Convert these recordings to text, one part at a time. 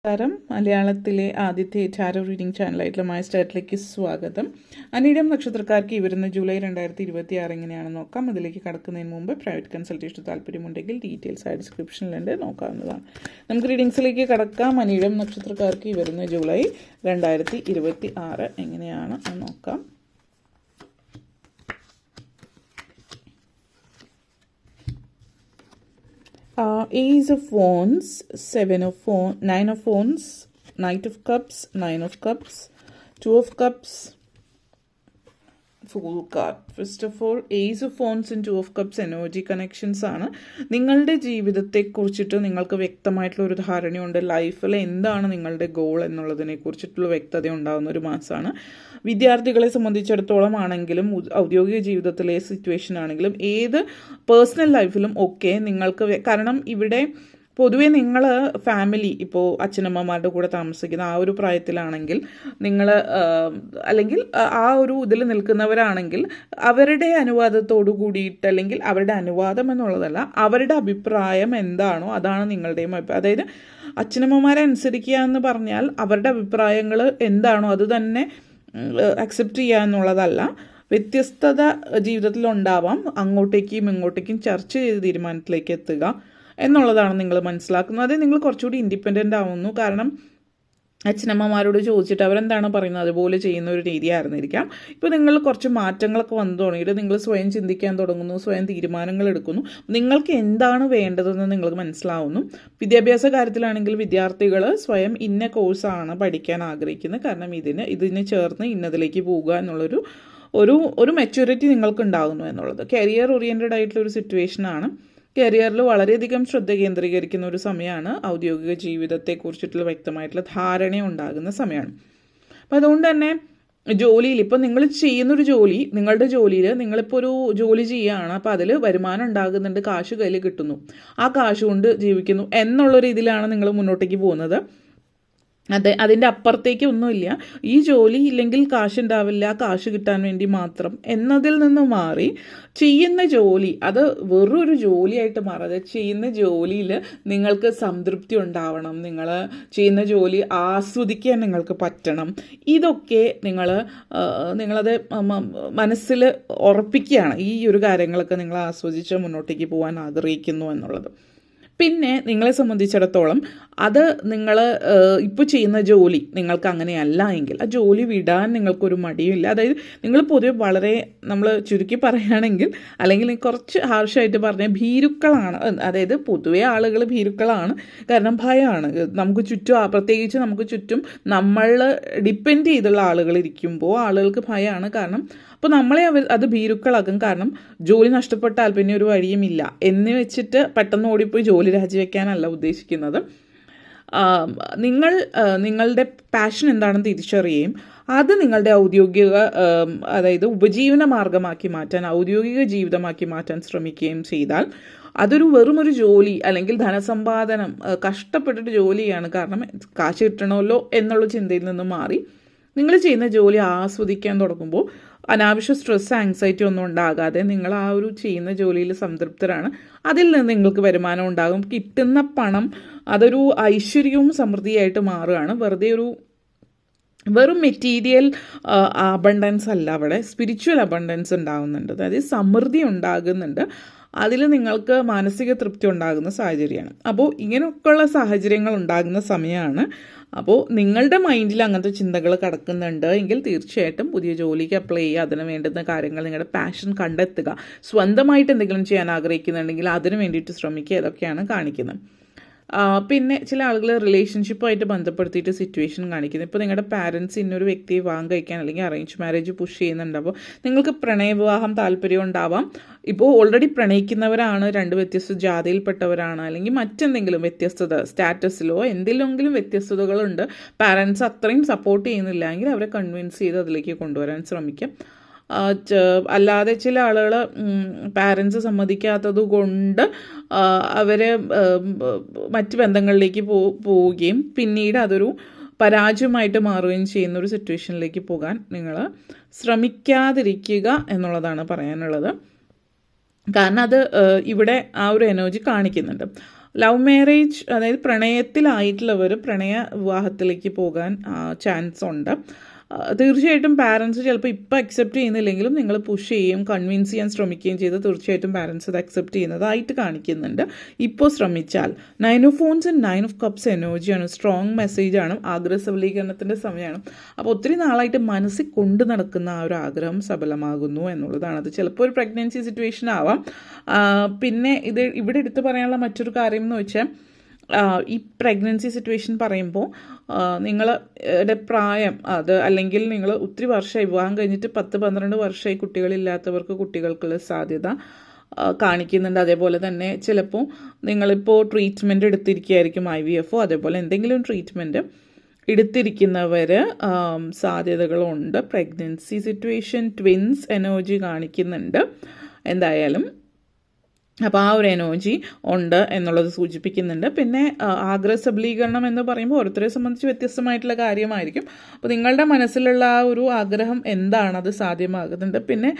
മലയാളത്തിലെ ആദ്യത്തെ tarot reading ചാനലായിട്ടുള്ള my സ്റ്റാറ്റിലേക്ക് സ്വാഗതം. അനിഴം നക്ഷത്രക്കാർക്ക് ഈ വരുന്ന ജൂലൈ 2026 എങ്ങനെയാണെന്ന് നോക്കാം. അതിലേക്ക് കടക്കുന്നതിന് മുമ്പ് പ്രൈവറ്റ് കൺസൾട്ടേഷൻ താല്പര്യമുണ്ടെങ്കിൽ ഡീറ്റെയിൽസ് ആയി ഡിസ്ക്രിപ്ഷനിലുണ്ട്, നോക്കാവുന്നതാണ്. നമുക്ക് റീഡിങ്സിലേക്ക് കടക്കാം. അനിഴം നക്ഷത്രക്കാർക്ക് ഈ വരുന്ന ജൂലൈ 2026 എങ്ങനെയാണ് എന്ന് നോക്കാം. Ace of Wands, 7 of Wands, 9 of Wands, Knight of Cups, 9 of Cups, 2 of Cups, Fool card. First of all ace of phones and 2 of cups energy connections ആണ്. നിങ്ങളുടെ ജീവിതത്തെക്കുറിച്ചിട്ട് നിങ്ങൾക്ക് വ്യക്തമായിട്ടുള്ള ഒരു ധാരണയുണ്ട്. ലൈഫിൽ എന്താണ് നിങ്ങളുടെ ഗോൾ എന്നുള്ളതിനെ കുറിച്ചിട്ടുള്ള വ്യക്തത ഉണ്ടാകുന്ന ഒരു മാസമാണ്. വിദ്യാർത്ഥികളെ സംബന്ധിച്ചിടത്തോളം ആണെങ്കിലും ഔദ്യോഗിക ജീവിതത്തിലെ സിറ്റുവേഷൻ ആണെങ്കിലും ഏത് പേഴ്സണൽ ലൈഫിലും ഒക്കെ നിങ്ങൾക്ക്, കാരണം ഇവിടെ പൊതുവേ നിങ്ങൾ ഫാമിലി ഇപ്പോൾ അച്ഛനമ്മമാരുടെ കൂടെ താമസിക്കുന്ന ആ ഒരു പ്രായത്തിലാണെങ്കിൽ നിങ്ങൾ അല്ലെങ്കിൽ ആ ഒരു ഇതിൽ നിൽക്കുന്നവരാണെങ്കിൽ അവരുടെ അനുവാദത്തോടു കൂടിയിട്ട്, അല്ലെങ്കിൽ അവരുടെ അനുവാദം എന്നുള്ളതല്ല, അവരുടെ അഭിപ്രായം എന്താണോ അതാണ് നിങ്ങളുടെയും അഭിപ്രായം. അതായത് അച്ഛനമ്മമാരെ അനുസരിക്കുക എന്ന് പറഞ്ഞാൽ അവരുടെ അഭിപ്രായങ്ങൾ എന്താണോ അത് തന്നെ അക്സെപ്റ്റ് ചെയ്യുക എന്നുള്ളതല്ല. വ്യത്യസ്തത ജീവിതത്തിലുണ്ടാവാം. അങ്ങോട്ടേക്കും ഇങ്ങോട്ടേക്കും ചർച്ച ചെയ്ത് തീരുമാനത്തിലേക്ക് എത്തുക എന്നുള്ളതാണ് നിങ്ങൾ മനസ്സിലാക്കുന്നത്. അത് നിങ്ങൾ കുറച്ചുകൂടി ഇൻഡിപെൻഡൻ്റ് ആവുന്നു. കാരണം അച്ഛനമ്മമാരോട് ചോദിച്ചിട്ട് അവരെന്താണ് പറയുന്നത് അതുപോലെ ചെയ്യുന്ന ഒരു രീതി ആയിരുന്നിരിക്കാം. ഇപ്പോൾ നിങ്ങൾ കുറച്ച് മാറ്റങ്ങളൊക്കെ വന്നു തുടങ്ങിയിട്ട് നിങ്ങൾ സ്വയം ചിന്തിക്കാൻ തുടങ്ങുന്നു, സ്വയം തീരുമാനങ്ങൾ എടുക്കുന്നു. നിങ്ങൾക്ക് എന്താണ് വേണ്ടതെന്ന് നിങ്ങൾക്ക് മനസ്സിലാവുന്നു. വിദ്യാഭ്യാസ കാര്യത്തിലാണെങ്കിൽ വിദ്യാർത്ഥികൾ സ്വയം ഇന്ന കോഴ്സാണ് പഠിക്കാൻ ആഗ്രഹിക്കുന്നത്, കാരണം ഇതിന് ചേർന്ന് ഇന്നതിലേക്ക് പോവുക എന്നുള്ളൊരു ഒരു മെച്യൂരിറ്റി നിങ്ങൾക്ക് ഉണ്ടാകുന്നു എന്നുള്ളത്. കരിയർ ഓറിയൻറ്റഡ് ആയിട്ടുള്ള ഒരു സിറ്റുവേഷനാണ്. കരിയറിൽ വളരെയധികം ശ്രദ്ധ കേന്ദ്രീകരിക്കുന്ന ഒരു സമയമാണ്. ഔദ്യോഗിക ജീവിതത്തെക്കുറിച്ചിട്ടുള്ള വ്യക്തമായിട്ടുള്ള ധാരണ ഉണ്ടാകുന്ന സമയമാണ്. അപ്പോൾ അതുകൊണ്ട് തന്നെ ജോലിയിൽ ഇപ്പോൾ നിങ്ങൾ ചെയ്യുന്നൊരു ജോലി, നിങ്ങളുടെ ജോലിയിൽ നിങ്ങളിപ്പോൾ ഒരു ജോലി ചെയ്യുകയാണ്, അപ്പോൾ അതിൽ വരുമാനം ഉണ്ടാകുന്നുണ്ട്, കാശ് കയ്യിൽ കിട്ടുന്നു, ആ കാശ് കൊണ്ട് ജീവിക്കുന്നു എന്നുള്ള രീതിയിലാണ് നിങ്ങൾ മുന്നോട്ടേക്ക് പോകുന്നത്. അതിൻ്റെ അപ്പുറത്തേക്ക് ഒന്നുമില്ല. ഈ ജോലി ഇല്ലെങ്കിൽ കാശുണ്ടാവില്ല, കാശ് കിട്ടാൻ വേണ്ടി മാത്രം എന്നതിൽ നിന്ന് മാറി ചെയ്യുന്ന ജോലി അത് വെറൊരു ജോലിയായിട്ട് മാറാതെ ചെയ്യുന്ന ജോലിയിൽ നിങ്ങൾക്ക് സംതൃപ്തി ഉണ്ടാവണം, നിങ്ങൾ ചെയ്യുന്ന ജോലി ആസ്വദിക്കാൻ നിങ്ങൾക്ക് പറ്റണം. ഇതൊക്കെ നിങ്ങളത് മനസ്സിൽ ഉറപ്പിക്കുകയാണ്. ഈ ഒരു കാര്യങ്ങളൊക്കെ നിങ്ങൾ ആസ്വദിച്ച് മുന്നോട്ടേക്ക് പോകാൻ ആഗ്രഹിക്കുന്നു എന്നുള്ളത്. പിന്നെ നിങ്ങളെ സംബന്ധിച്ചിടത്തോളം അത് നിങ്ങൾ ഇപ്പോൾ ചെയ്യുന്ന ജോലി നിങ്ങൾക്ക് അങ്ങനെയല്ല എങ്കിൽ ആ ജോലി വിടാൻ നിങ്ങൾക്കൊരു മടിയുമില്ല. അതായത് നിങ്ങൾ പൊതുവെ വളരെ, നമ്മൾ ചുരുക്കി പറയുകയാണെങ്കിൽ, അല്ലെങ്കിൽ കുറച്ച് ഹാർഷായിട്ട് പറഞ്ഞാൽ ഭീരുക്കളാണ്. അതായത് പൊതുവെ ആളുകൾ ഭീരുക്കളാണ്. കാരണം ഭയമാണ്. നമുക്ക് ചുറ്റും, പ്രത്യേകിച്ച് നമുക്ക് ചുറ്റും നമ്മൾ ഡിപ്പെൻഡ് ചെയ്തുള്ള ആളുകൾ ഇരിക്കുമ്പോൾ ആളുകൾക്ക് ഭയമാണ്. കാരണം അപ്പോൾ നമ്മളെ അത് ഭീരുക്കളാക്കും. കാരണം ജോലി നഷ്ടപ്പെട്ടാൽ പിന്നെ ഒരു വഴിയുമില്ല എന്ന് വെച്ചിട്ട് പെട്ടെന്ന് ഓടിപ്പോയി ജോലി രാജിവെക്കാനല്ല ഉദ്ദേശിക്കുന്നത്. നിങ്ങളുടെ പാഷൻ എന്താണെന്ന് തിരിച്ചറിയുകയും അത് നിങ്ങളുടെ ഔദ്യോഗിക, അതായത് ഉപജീവന മാർഗമാക്കി മാറ്റാൻ, ഔദ്യോഗിക ജീവിതമാക്കി മാറ്റാൻ ശ്രമിക്കുകയും ചെയ്താൽ അതൊരു വെറുമൊരു ജോലി അല്ലെങ്കിൽ ധനസമ്പാദനം, കഷ്ടപ്പെട്ടിട്ട് ജോലിയാണ്, കാരണം കാശ് കിട്ടണമല്ലോ എന്നുള്ള ചിന്തയിൽ നിന്ന് മാറി നിങ്ങൾ ചെയ്യുന്ന ജോലി ആസ്വദിക്കാൻ തുടങ്ങുമ്പോൾ അനാവശ്യ സ്ട്രെസ്, ആങ്സൈറ്റി ഒന്നും ഉണ്ടാകാതെ നിങ്ങൾ ആ ഒരു ചെയ്യുന്ന ജോലിയിൽ സംതൃപ്തരാണ്. അതിൽ നിന്ന് നിങ്ങൾക്ക് വരുമാനം ഉണ്ടാകും. കിട്ടുന്ന പണം അതൊരു ഐശ്വര്യവും സമൃദ്ധിയായിട്ട് മാറുകയാണ്. വെറും മെറ്റീരിയൽ അബണ്ടൻസ് അല്ല, അവിടെ സ്പിരിച്വൽ അബണ്ടൻസ് ഉണ്ടാകുന്നുണ്ട്. അതായത് സമൃദ്ധി ഉണ്ടാകുന്നുണ്ട്. അതിൽ നിങ്ങൾക്ക് മാനസിക തൃപ്തി ഉണ്ടാകുന്ന സാഹചര്യമാണ്. അപ്പോൾ ഇങ്ങനെയൊക്കെയുള്ള സാഹചര്യങ്ങൾ ഉണ്ടാകുന്ന സമയമാണ്. അപ്പോൾ നിങ്ങളുടെ മൈൻഡിൽ അങ്ങനത്തെ ചിന്തകൾ കിടക്കുന്നുണ്ട് എങ്കിൽ തീർച്ചയായിട്ടും പുതിയ ജോലിക്ക് അപ്ലൈ ചെയ്യുക. അതിന് വേണ്ടുന്ന കാര്യങ്ങൾ, നിങ്ങളുടെ പാഷൻ കണ്ടെത്തുക. സ്വന്തമായിട്ട് എന്തെങ്കിലും ചെയ്യാൻ ആഗ്രഹിക്കുന്നുണ്ടെങ്കിൽ അതിന് വേണ്ടിയിട്ട് ശ്രമിക്കുക. ഇതൊക്കെയാണ് കാണിക്കുന്നത്. പിന്നെ ചില ആളുകൾ റിലേഷൻഷിപ്പുമായിട്ട് ബന്ധപ്പെടുത്തിയിട്ട് സിറ്റുവേഷൻ കാണിക്കുന്നത്. ഇപ്പോൾ നിങ്ങളുടെ പാരൻസ് ഇന്നൊരു വ്യക്തിയെ വിവാഹം കഴിക്കാൻ അല്ലെങ്കിൽ അറേഞ്ച് മാരേജ് പുഷ് ചെയ്യുന്നുണ്ടാവും. നിങ്ങൾക്ക് പ്രണയവിവാഹം താല്പര്യം ഉണ്ടാവാം. ഇപ്പോൾ ഓൾറെഡി പ്രണയിക്കുന്നവരാണ്, രണ്ട് വ്യത്യസ്ത ജാതിയിൽപ്പെട്ടവരാണ്, അല്ലെങ്കിൽ മറ്റെന്തെങ്കിലും വ്യത്യസ്തത, സ്റ്റാറ്റസിലോ എന്തെങ്കിലും വ്യത്യസ്തതകളുണ്ട്. പാരൻസ് അത്രയും സപ്പോർട്ട് ചെയ്യുന്നില്ല എങ്കിൽ അവരെ കൺവിൻസ് ചെയ്ത് അതിലേക്ക് കൊണ്ടുവരാൻ ശ്രമിക്കാം. അല്ലാതെ ചില ആളുകൾ പാരൻസ് സമ്മതിക്കാത്തത് കൊണ്ട് അവർ മറ്റ് ബന്ധങ്ങളിലേക്ക് പോവുകയും പിന്നീട് അതൊരു പരാജയമായിട്ട് മാറുകയും ചെയ്യുന്ന ഒരു സിറ്റുവേഷനിലേക്ക് പോകാൻ നിങ്ങൾ ശ്രമിക്കാതിരിക്കുക എന്നുള്ളതാണ് പറയാനുള്ളത്. കാരണം അത് ഇവിടെ ആ ഒരു എനർജി കാണിക്കുന്നുണ്ട്. ലവ് മാരേജ്, അതായത് പ്രണയത്തിലായിട്ടുള്ളവർ പ്രണയ വിവാഹത്തിലേക്ക് പോകാൻ ചാൻസ് ഉണ്ട്. തീർച്ചയായിട്ടും പാരൻസ് ചിലപ്പോൾ ഇപ്പോൾ അക്സെപ്റ്റ് ചെയ്യുന്നില്ലെങ്കിലും നിങ്ങൾ പുഷ് ചെയ്യും, കൺവിൻസ് ചെയ്യാൻ ശ്രമിക്കുകയും ചെയ്ത് തീർച്ചയായിട്ടും പാരൻസ് അത് അക്സെപ്റ്റ് ചെയ്യുന്നതായിട്ട് കാണിക്കുന്നുണ്ട്. ഇപ്പോൾ ശ്രമിച്ചാൽ 9 of phones and 9 of cups എനർജിയാണ്, സ്ട്രോങ് മെസ്സേജാണ്, ആഗ്രഹ സബലീകരണത്തിൻ്റെ സമയമാണ്. അപ്പോൾ ഒത്തിരി നാളായിട്ട് മനസ്സിൽ കൊണ്ടു നടക്കുന്ന ആ ഒരു ആഗ്രഹം സഫലമാകുന്നു എന്നുള്ളതാണ്. അത് ചിലപ്പോൾ ഒരു പ്രഗ്നൻസി സിറ്റുവേഷൻ ആവാം. പിന്നെ ഇവിടെ എടുത്തു പറയാനുള്ള മറ്റൊരു കാര്യം എന്ന് വെച്ചാൽ, ഈ പ്രഗ്നൻസി സിറ്റുവേഷൻ പറയുമ്പോൾ നിങ്ങളുടെ പ്രായം അത്, അല്ലെങ്കിൽ നിങ്ങൾ ഒത്തിരി വർഷമായി വിവാഹം കഴിഞ്ഞിട്ട് 10-12 വർഷമായി കുട്ടികളില്ലാത്തവർക്ക് കുട്ടികൾക്കുള്ള സാധ്യത കാണിക്കുന്നുണ്ട്. അതേപോലെ തന്നെ ചിലപ്പോൾ നിങ്ങളിപ്പോൾ ട്രീറ്റ്മെൻറ്റ് എടുത്തിരിക്കുകയായിരിക്കും, IVF അതേപോലെ എന്തെങ്കിലും ട്രീറ്റ്മെൻറ്റ് എടുത്തിരിക്കുന്നവർ സാധ്യതകളുണ്ട്. പ്രഗ്നൻസി സിറ്റുവേഷൻ ട്വിൻസ് എനർജി കാണിക്കുന്നുണ്ട് എന്തായാലും. അപ്പോൾ ആ ഒരു എനർജി ഉണ്ട് എന്നുള്ളത് സൂചിപ്പിക്കുന്നുണ്ട്. പിന്നെ ആഗ്രഹ സബലീകരണം എന്ന് പറയുമ്പോൾ ഓരോരുത്തരെ സംബന്ധിച്ച് വ്യത്യസ്തമായിട്ടുള്ള കാര്യമായിരിക്കും. അപ്പോൾ നിങ്ങളുടെ മനസ്സിലുള്ള ആ ഒരു ആഗ്രഹം എന്താണ്, അത് സാധ്യമാകുന്നുണ്ട്. പിന്നെ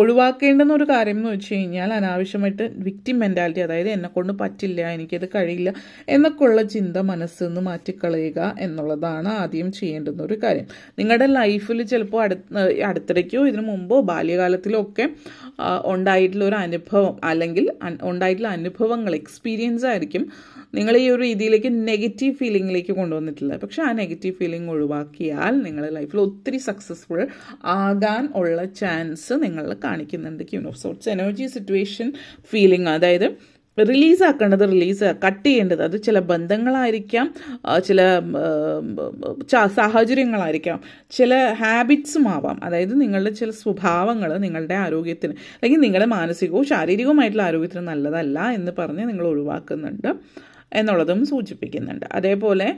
ഒഴിവാക്കേണ്ടുന്ന ഒരു കാര്യം എന്ന് വെച്ച് കഴിഞ്ഞാൽ, അനാവശ്യമായിട്ട് വിക്ടിം മെൻറ്റാലിറ്റി, അതായത് എന്നെക്കൊണ്ട് പറ്റില്ല, എനിക്കത് കഴിയില്ല എന്നൊക്കെയുള്ള ചിന്ത മനസ്സിൽ നിന്ന് മാറ്റിക്കളയുക എന്നുള്ളതാണ് ആദ്യം ചെയ്യേണ്ടുന്ന ഒരു കാര്യം. നിങ്ങളുടെ ലൈഫിൽ ചിലപ്പോൾ അടുത്തിടയ്ക്കോ ഇതിനു മുമ്പോ ബാല്യകാലത്തിലോ ഒക്കെ ഉണ്ടായിട്ടുള്ള ഒരു അനുഭവം, അല്ലെങ്കിൽ ഉണ്ടായിട്ടുള്ള അനുഭവങ്ങൾ, എക്സ്പീരിയൻസ് ആയിരിക്കും നിങ്ങൾ ഈ ഒരു രീതിയിലേക്ക് നെഗറ്റീവ് ഫീലിങ്ങിലേക്ക് കൊണ്ടുവന്നിട്ടുള്ളത്. പക്ഷേ ആ നെഗറ്റീവ് ഫീലിംഗ് ഒഴിവാക്കിയാൽ നിങ്ങൾ ലൈഫിൽ ഒത്തിരി സക്സസ്ഫുൾ ആകാൻ ഉള്ള ചാൻസ് നിങ്ങൾ കാണിക്കുന്നുണ്ട്. Queen of sorts energy situation feeling, അതായത് റിലീസാക്കേണ്ടത് കട്ട് ചെയ്യേണ്ടത്, അത് ചില ബന്ധങ്ങളായിരിക്കാം, ചില സാഹചര്യങ്ങളായിരിക്കാം, ചില ഹാബിറ്റ്സും ആവാം. അതായത് നിങ്ങളുടെ ചില സ്വഭാവങ്ങൾ നിങ്ങളുടെ ആരോഗ്യത്തിന്, അല്ലെങ്കിൽ നിങ്ങളുടെ മാനസികവും ശാരീരികവുമായിട്ടുള്ള ആരോഗ്യത്തിന് നല്ലതല്ല എന്ന് പറഞ്ഞ് നിങ്ങൾ ഒഴിവാക്കുന്നുണ്ട് എന്നുള്ളതും സൂചിപ്പിക്കുന്നുണ്ട്. അതേപോലെ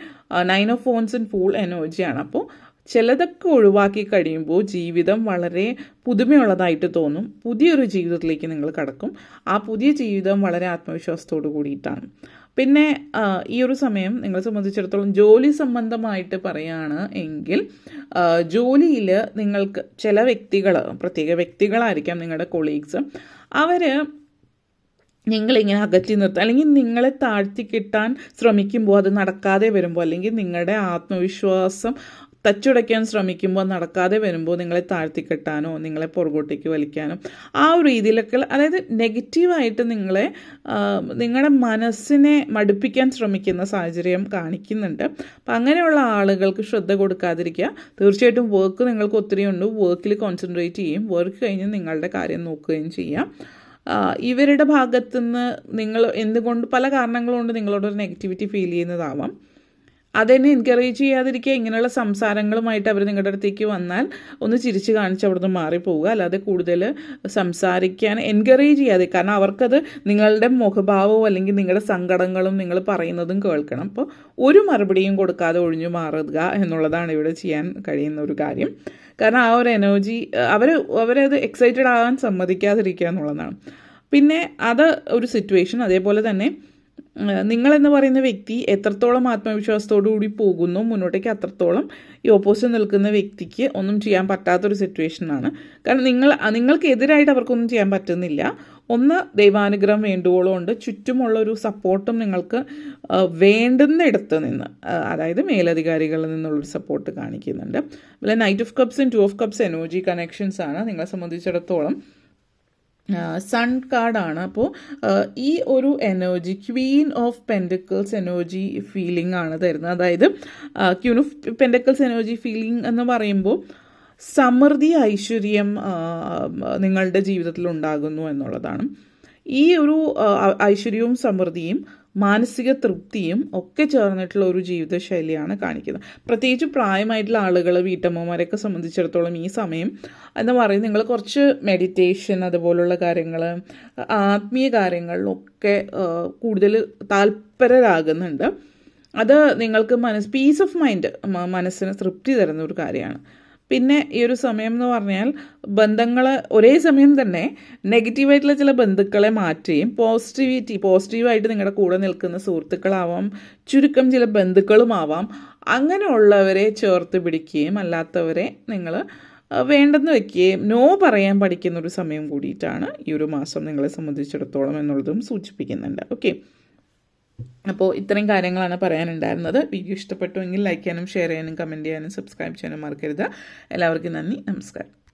9 ഓഫ് ഫോൺസ് ആൻഡ് ഫൂൾ എനർജിയാണ്. അപ്പോൾ ചിലതൊക്കെ ഒഴിവാക്കി കഴിയുമ്പോൾ ജീവിതം വളരെ പുതുമയുള്ളതായിട്ട് തോന്നും. പുതിയൊരു ജീവിതത്തിലേക്ക് നിങ്ങൾ കടക്കും. ആ പുതിയ ജീവിതം വളരെ ആത്മവിശ്വാസത്തോടു കൂടിയിട്ടാണ്. പിന്നെ ഈ ഒരു സമയം നിങ്ങളെ സംബന്ധിച്ചിടത്തോളം ജോലി സംബന്ധമായിട്ട് പറയുകയാണ് എങ്കിൽ, ജോലിയിൽ നിങ്ങൾക്ക് ചില വ്യക്തികൾ, പ്രത്യേക വ്യക്തികളായിരിക്കാം നിങ്ങളുടെ കൊളീഗ്സ്, അവർ നിങ്ങളിങ്ങനെ അകറ്റി നിർത്തുക, അല്ലെങ്കിൽ നിങ്ങളെ താഴ്ത്തി കിട്ടാൻ ശ്രമിക്കുമ്പോൾ അത് നടക്കാതെ വരുമ്പോൾ, അല്ലെങ്കിൽ നിങ്ങളുടെ ആത്മവിശ്വാസം തച്ചുടയ്ക്കാൻ ശ്രമിക്കുമ്പോൾ നടക്കാതെ വരുമ്പോൾ നിങ്ങളെ താഴ്ത്തിക്കെട്ടാനോ നിങ്ങളെ പുറകോട്ടേക്ക് വലിക്കാനോ ആ ഒരു രീതിയിലൊക്കെ, അതായത് നെഗറ്റീവായിട്ട് നിങ്ങളുടെ മനസ്സിനെ മടുപ്പിക്കാൻ ശ്രമിക്കുന്ന സാഹചര്യം കാണിക്കുന്നുണ്ട്. അപ്പം അങ്ങനെയുള്ള ആളുകൾക്ക് ശ്രദ്ധ കൊടുക്കാതിരിക്കുക. തീർച്ചയായിട്ടും വർക്ക് നിങ്ങൾക്ക് ഒത്തിരി ഉണ്ട്, വർക്കിൽ കോൺസെൻട്രേറ്റ് ചെയ്യും, വർക്ക് കഴിഞ്ഞ് നിങ്ങളുടെ കാര്യം നോക്കുകയും ചെയ്യാം. ഇവരുടെ ഭാഗത്തുനിന്ന് നിങ്ങൾ എന്തുകൊണ്ട്, പല കാരണങ്ങളുകൊണ്ട് നിങ്ങളോടൊരു നെഗറ്റിവിറ്റി ഫീൽ ചെയ്യുന്നതാവാം. അതെന്നെ എൻകറേജ് ചെയ്യാതിരിക്കുക. ഇങ്ങനെയുള്ള സംസാരങ്ങളുമായിട്ട് അവർ നിങ്ങളുടെ അടുത്തേക്ക് വന്നാൽ ഒന്ന് ചിരിച്ച് കാണിച്ച് അവിടുന്ന് മാറിപ്പോവുക. അല്ലാതെ കൂടുതൽ സംസാരിക്കാൻ എൻകറേജ് ചെയ്യാതെ, കാരണം അവർക്കത് നിങ്ങളുടെ മുഖഭാവവും അല്ലെങ്കിൽ നിങ്ങളുടെ സങ്കടങ്ങളും നിങ്ങൾ പറയുന്നതും കേൾക്കണം. അപ്പോൾ ഒരു മറുപടിയും കൊടുക്കാതെ ഒഴിഞ്ഞു മാറുക എന്നുള്ളതാണ് ഇവിടെ ചെയ്യാൻ കഴിയുന്ന ഒരു കാര്യം. കാരണം ആ ഒരു എനർജി അവരത് എക്സൈറ്റഡ് ആകാൻ സമ്മതിക്കാതിരിക്കുക എന്നുള്ളതാണ്. പിന്നെ അത് ഒരു സിറ്റുവേഷൻ. അതേപോലെ തന്നെ നിങ്ങളെന്ന് പറയുന്ന വ്യക്തി എത്രത്തോളം ആത്മവിശ്വാസത്തോടു കൂടി പോകുന്നു മുന്നോട്ടേക്ക്, അത്രത്തോളം ഈ ഓപ്പോസിറ്റ് നിൽക്കുന്ന വ്യക്തിക്ക് ഒന്നും ചെയ്യാൻ പറ്റാത്തൊരു സിറ്റുവേഷനാണ്. കാരണം നിങ്ങൾക്കെതിരായിട്ട് അവർക്കൊന്നും ചെയ്യാൻ പറ്റുന്നില്ല. ഒന്ന്, ദൈവാനുഗ്രഹം വേണ്ടുവോളമുണ്ട്, ചുറ്റുമുള്ള ഒരു സപ്പോർട്ടും നിങ്ങൾക്ക് വേണ്ടുന്നിടത്ത് നിന്ന്, അതായത് മേലധികാരികളിൽ നിന്നുള്ളൊരു സപ്പോർട്ട് കാണിക്കുന്നുണ്ട്. അതുപോലെ 9 of cups and 2 of cups energy connections ആണ് നിങ്ങളെ സംബന്ധിച്ചിടത്തോളം. സൺ കാർഡാണ്. അപ്പോൾ ഈ ഒരു energy Queen of pentacles energy feeling ആണ് തരുന്നത്. അതായത് Queen of pentacles energy feeling എന്ന് പറയുമ്പോൾ സമൃദ്ധി, ഐശ്വര്യം നിങ്ങളുടെ ജീവിതത്തിൽ ഉണ്ടാകുന്നു എന്നുള്ളതാണ്. ഈ ഒരു ഐശ്വര്യവും സമൃദ്ധിയും മാനസിക തൃപ്തിയും ഒക്കെ ചേർന്നിട്ടുള്ള ഒരു ജീവിതശൈലിയാണ് കാണിക്കുന്നത്. പ്രത്യേകിച്ച് പ്രായമായിട്ടുള്ള ആളുകൾ, വീട്ടമ്മമാരെയൊക്കെ സംബന്ധിച്ചിടത്തോളം ഈ സമയം എന്ന് പറയുന്നത് നിങ്ങൾ കുറച്ച് മെഡിറ്റേഷൻ, അതുപോലുള്ള കാര്യങ്ങൾ, ആത്മീയ കാര്യങ്ങളിലൊക്കെ കൂടുതൽ താല്പര്യരാകുന്നുണ്ട്. അത് നിങ്ങൾക്ക് പീസ് ഓഫ് മൈൻഡ്, മനസ്സിന് തൃപ്തി തരുന്ന ഒരു കാര്യമാണ്. പിന്നെ ഈ ഒരു സമയം എന്ന് പറഞ്ഞാൽ ബന്ധങ്ങൾ ഒരേ സമയം തന്നെ നെഗറ്റീവായിട്ടുള്ള ചില ബന്ധുക്കളെ മാറ്റുകയും പോസിറ്റീവായിട്ട് നിങ്ങളുടെ കൂടെ നിൽക്കുന്ന സുഹൃത്തുക്കളാവാം, ചുരുക്കം ചില ബന്ധുക്കളുമാവാം, അങ്ങനെയുള്ളവരെ ചേർത്ത് പിടിക്കുകയും അല്ലാത്തവരെ നിങ്ങൾ വേണ്ടെന്ന് വയ്ക്കുകയും നോ പറയാൻ പഠിക്കുന്ന ഒരു സമയം കൂടിയിട്ടാണ് ഈ ഒരു മാസം നിങ്ങളെ സംബന്ധിച്ചിടത്തോളം എന്നുള്ളതും സൂചിപ്പിക്കുന്നുണ്ട്. ഓക്കെ. അപ്പോൾ ഇത്രയും കാര്യങ്ങളാണ് പറയാനുണ്ടായിരുന്നത്. വീഡിയോ ഇഷ്ടപ്പെട്ടുവെങ്കിൽ ലൈക്ക് ചെയ്യാനും ഷെയർ ചെയ്യാനും കമൻറ്റ് ചെയ്യാനും സബ്സ്ക്രൈബ് ചെയ്യാനും മറക്കരുത്. എല്ലാവർക്കും നന്ദി, നമസ്കാരം.